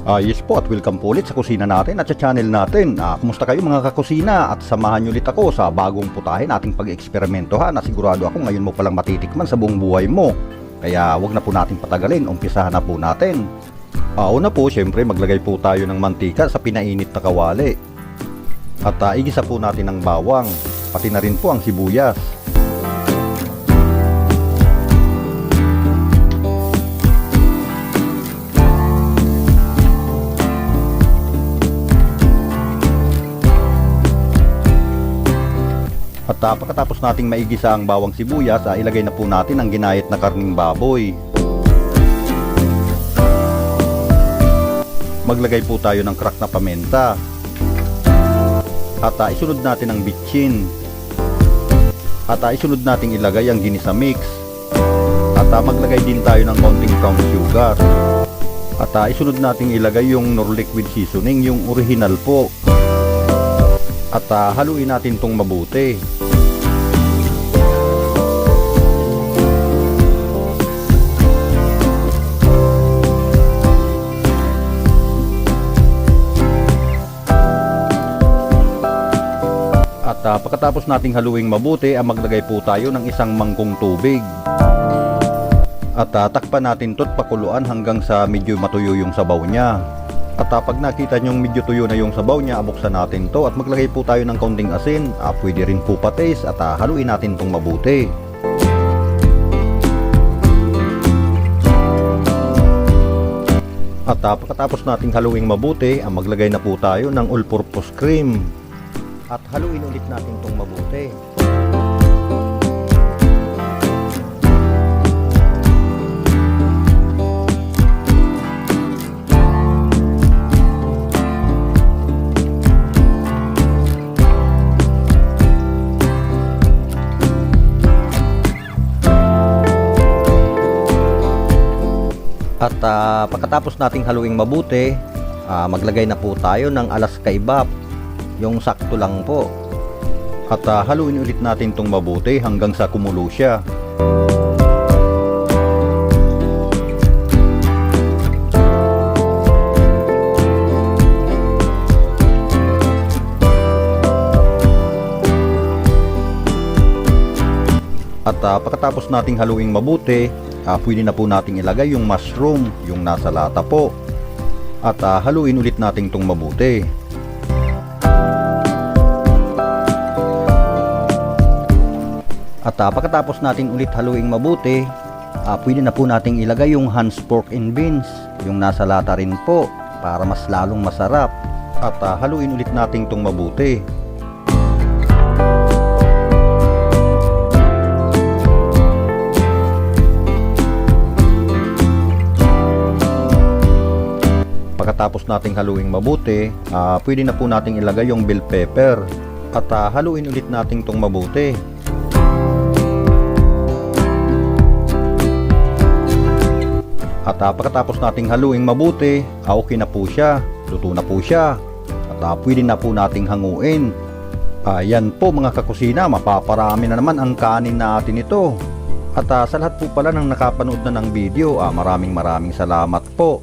Yes po at welcome po ulit sa kusina natin at sa channel natin. Kumusta kayo mga kakusina at samahan nyo ulit ako sa bagong putahe nating pag-eksperimentohan na sigurado ako ngayon mo palang matitikman sa buong buhay mo. Kaya wag na po nating patagalin, umpisahan na po natin. Una po syempre maglagay po tayo ng mantika sa pinainit na kawali. At igisa po natin ang bawang, pati na rin po ang sibuyas. At pagkatapos nating maigisa ang bawang sibuyas, ilagay na po natin ang ginayat na karning baboy. Maglagay po tayo ng crack na paminta. At isunod natin ang bitchin. At isunod nating ilagay ang ginisa mix. At maglagay din tayo ng konting brown sugar. At isunod nating ilagay yung Knorr liquid seasoning, yung original po. At haluin natin tong mabuti. At pagkatapos nating haluing mabuti, maglagay po tayo ng isang mangkong tubig. At takpan natin to't pakuluan hanggang sa medyo matuyo yung sabaw niya. At pag nakita nyong medyo tuyo na yung sabaw niya, buksan natin to at maglagay po tayo ng kaunting asin. Pwede rin po patis at haluin natin tong mabuti. At pagkatapos nating haluing mabuti, maglagay na po tayo ng all-purpose cream. At haluin ulit natin tong mabuti. At pagkatapos nating haluing mabuti, maglagay na po tayo ng Alaska Ibap, yung sakto lang po. At haluin ulit natin tong mabuti hanggang sa kumulo siya. At pagkatapos nating haluing mabuti, pwede na po nating ilagay yung mushroom, yung nasa lata po. At haluin ulit natin tong mabuti. At pagkatapos natin ulit haluing mabuti, pwede na po nating ilagay yung Hans pork and beans, yung nasa lata rin po, para mas lalong masarap. At haluin ulit natin tong mabuti. Pagkatapos nating haluing mabuti, pwede na po nating ilagay yung bell pepper. At haluin ulit natin tong mabuti. At pagkatapos nating haluing mabuti, okay na po siya, luto na po siya. At pwede na po nating hanguin. Yan po mga kakusina, mapaparami na naman ang kanin natin ito. At sa lahat po pala ng nakapanood na ng video, maraming salamat po.